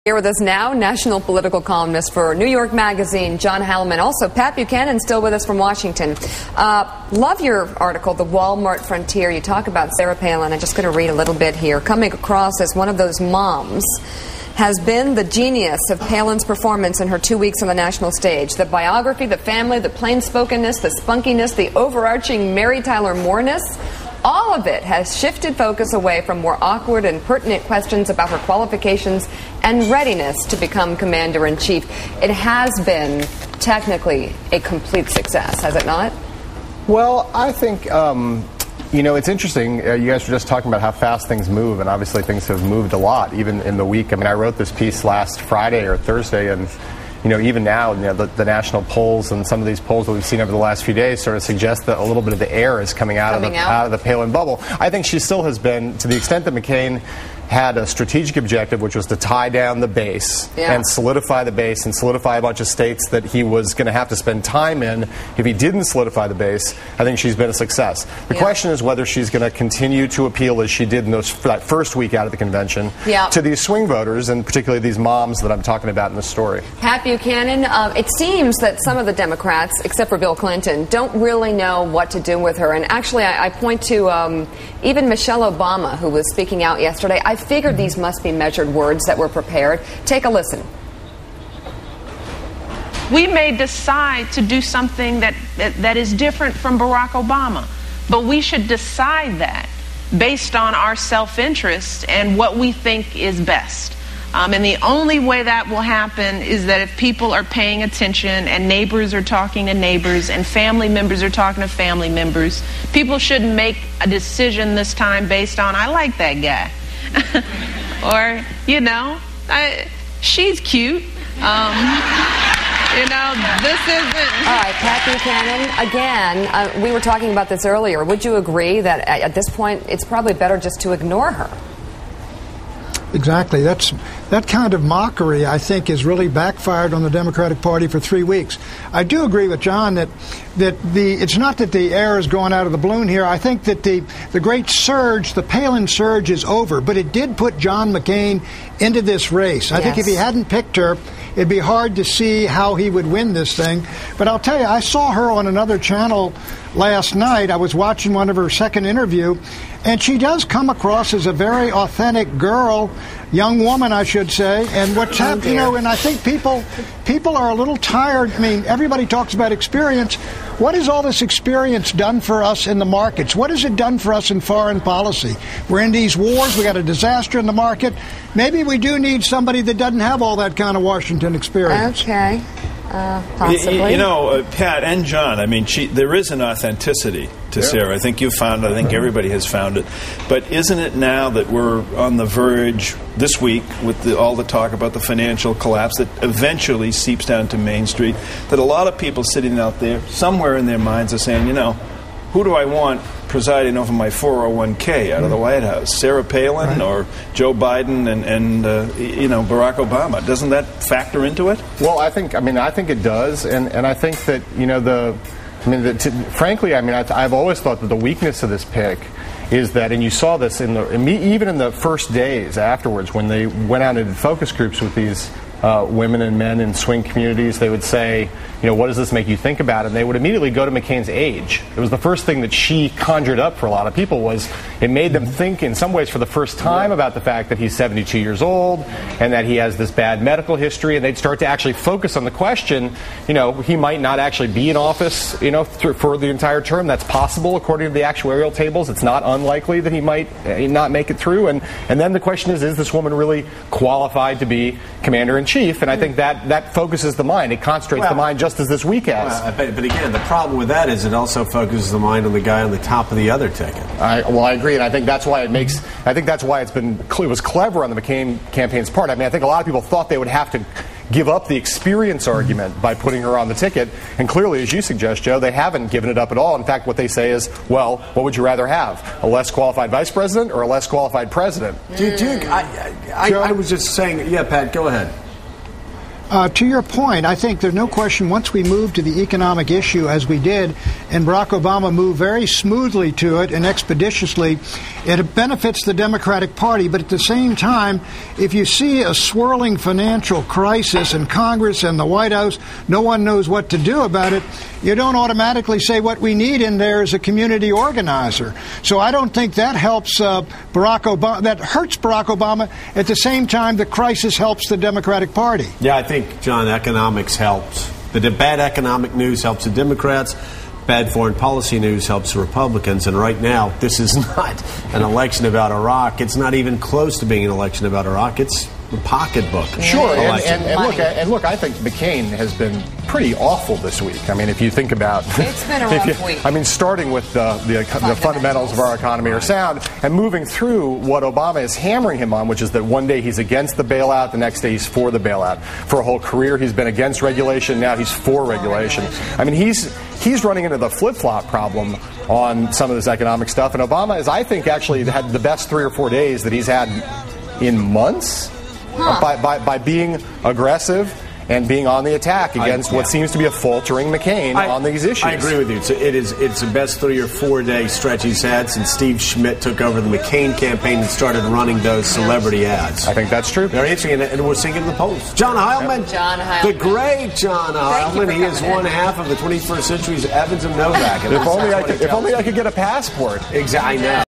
Here with us now, national political columnist for New York Magazine, John Halliman. Also, Pat Buchanan, still with us from Washington. Love your article, The Walmart Frontier. You talk about Sarah Palin. I'm just going to read a little bit here. Coming across as one of those moms has been the genius of Palin's performance in her 2 weeks on the national stage. The biography, the family, the plain-spokenness, the spunkiness, the overarching Mary Tyler Moore-ness. All of it has shifted focus away from more awkward and pertinent questions about her qualifications and readiness to become commander-in-chief. It has been technically a complete success, has it not? Well, I think, it's interesting. You guys were just talking about how fast things move, and obviously things have moved a lot, even in the week. I mean, I wrote this piece last Friday or Thursday, and even now, the national polls and some of these polls that we've seen over the last few days sort of suggest that a little bit of the air is coming out of the Palin bubble. I think she still has been, to the extent that McCain had a strategic objective, which was to tie down the base and solidify the base and solidify a bunch of states that he was going to have to spend time in. If he didn't solidify the base, I think she's been a success. The question is whether she's going to continue to appeal as she did in that first week out of the convention to these swing voters, and particularly these moms that I'm talking about in this story. Pat Buchanan, it seems that some of the Democrats, except for Bill Clinton, don't really know what to do with her. And actually, I point to even Michelle Obama, who was speaking out yesterday. I figured these must be measured words that were prepared. Take a listen. We may decide to do something that is different from Barack Obama, but we should decide that based on our self-interest and what we think is best. And the only way that will happen is that if people are paying attention and neighbors are talking to neighbors and family members are talking to family members, people shouldn't make a decision this time based on, I like that guy. Or, she's cute. This isn't... All right, Pat Buchanan, again, we were talking about this earlier. Would you agree that at this point it's probably better just to ignore her? Exactly. That kind of mockery, I think, has really backfired on the Democratic Party for 3 weeks. I do agree with John that it's not that the air is going out of the balloon here. I think that the great surge, the Palin surge, is over. But it did put John McCain into this race. I think if he hadn't picked her, it'd be hard to see how he would win this thing. But I'll tell you, I saw her on another channel last night. I was watching one of her second interview, and she does come across as a very authentic girl, young woman, I should say. And what's happening, and I think people are a little tired. I mean, everybody talks about experience. What has all this experience done for us in the markets? What has it done for us in foreign policy? We're in these wars. We got a disaster in the market. Maybe we do need somebody that doesn't have all that kind of Washington experience. Okay. Possibly. Pat and John, I mean, there is an authenticity to Sarah. I think you've found it. I think everybody has found it. But isn't it now that we're on the verge this week with all the talk about the financial collapse that eventually seeps down to Main Street, that a lot of people sitting out there, somewhere in their minds are saying, who do I want presiding over my 401k out of the White House? Sarah Palin or Joe Biden and Barack Obama? Doesn't that factor into it? Well, I think it does, and I think that frankly, I've always thought that the weakness of this pick is that, and you saw this even in the first days afterwards when they went out and did focus groups with these women and men in swing communities, they would say, what does this make you think about? And they would immediately go to McCain's age. It was the first thing that she conjured up for a lot of people. Was it made them think in some ways for the first time about the fact that he's 72 years old and that he has this bad medical history, and they'd start to actually focus on the question, he might not actually be in office, for the entire term. That's possible according to the actuarial tables. It's not unlikely that he might not make it through. And then the question is this woman really qualified to be commander-in-chief? And I think that focuses the mind. It concentrates the mind just as this week has. But again, the problem with that is it also focuses the mind on the guy on the top of the other ticket. I agree, and I think that's why it was clever on the McCain campaign's part. I think a lot of people thought they would have to give up the experience argument by putting her on the ticket, and clearly, as you suggest, Joe, they haven't given it up at all. In fact, what they say is, well, what would you rather have, a less qualified vice president or a less qualified president? I was just saying, Pat, go ahead. To your point, I think there's no question once we moved to the economic issue as we did, and Barack Obama moved very smoothly to it and expeditiously, it benefits the Democratic Party. But at the same time, if you see a swirling financial crisis in Congress and the White House, no one knows what to do about it, you don't automatically say what we need in there is a community organizer. So I don't think that helps Barack Obama. That hurts Barack Obama. At the same time, the crisis helps the Democratic Party. Yeah, I think, John, economics helps. The bad economic news helps the Democrats. Bad foreign policy news helps the Republicans. And right now, this is not an election about Iraq. It's not even close to being an election about Iraq. It's a pocketbook. Sure, and look, I think McCain has been pretty awful this week. I mean, if you think about it's been a rough week. I mean, starting with the fundamentals of our economy are sound, and moving through what Obama is hammering him on, which is that one day he's against the bailout, the next day he's for the bailout. For a whole career, he's been against regulation. Now he's for regulation. I mean, he's running into the flip-flop problem on some of this economic stuff, and Obama is, I think, actually had the best 3 or 4 days that he's had in months. By being aggressive and being on the attack against what seems to be a faltering McCain on these issues. I agree with you. It's the best 3 or 4 day stretch he's had since Steve Schmidt took over the McCain campaign and started running those celebrity ads. I think that's true. Very interesting, and we're seeing it in the polls. John Heilman. The great John Heilman. He is one half of the 21st century's Evans and Novak. If only I could get a passport. Exactly. I know.